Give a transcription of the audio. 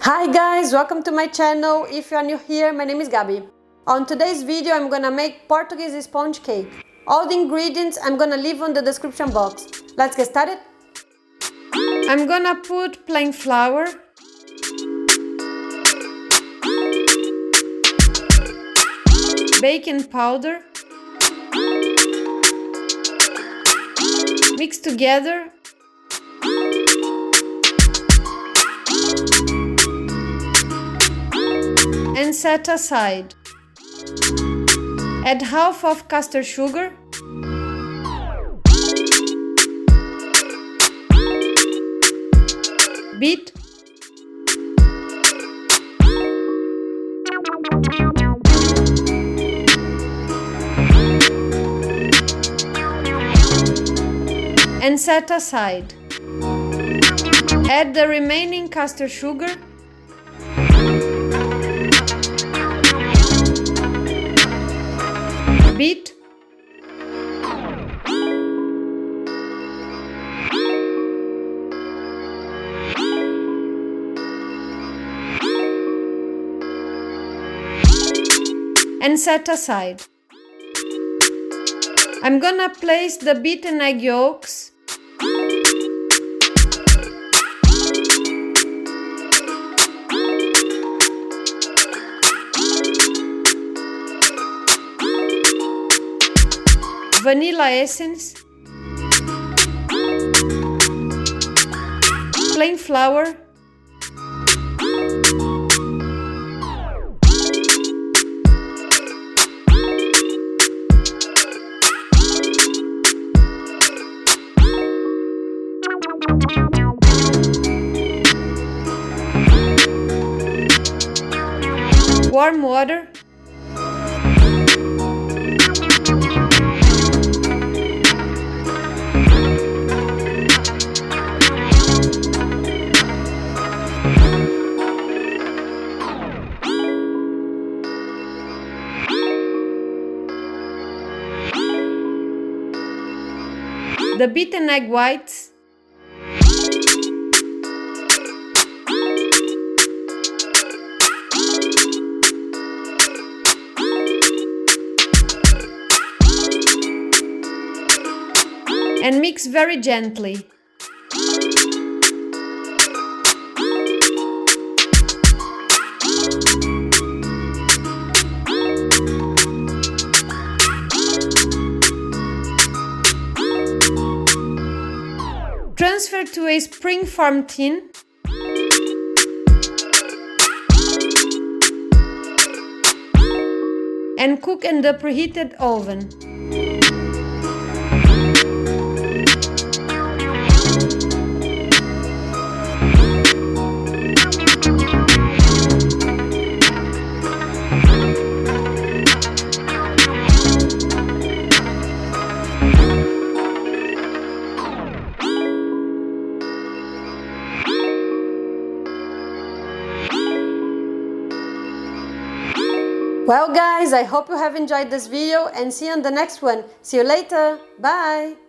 Hi guys, welcome to my channel. If you are new here, my name is Gabi. On today's video, I'm gonna make Portuguese sponge cake. All the ingredients I'm gonna leave on the description box. Let's get started. I'm gonna put plain flour, baking powder, mix together, and set aside. Add half of custard sugar, beat, and set aside. Add the remaining custard sugar, beat, and set aside. I'm gonna place the beaten egg yolks vanilla essence, plain flour, warm water, the beaten egg whites, and mix very gently. Transfer to a spring-form tin and cook in the preheated oven. Well guys, I hope you have enjoyed this video and see you on the next one. See you later. Bye!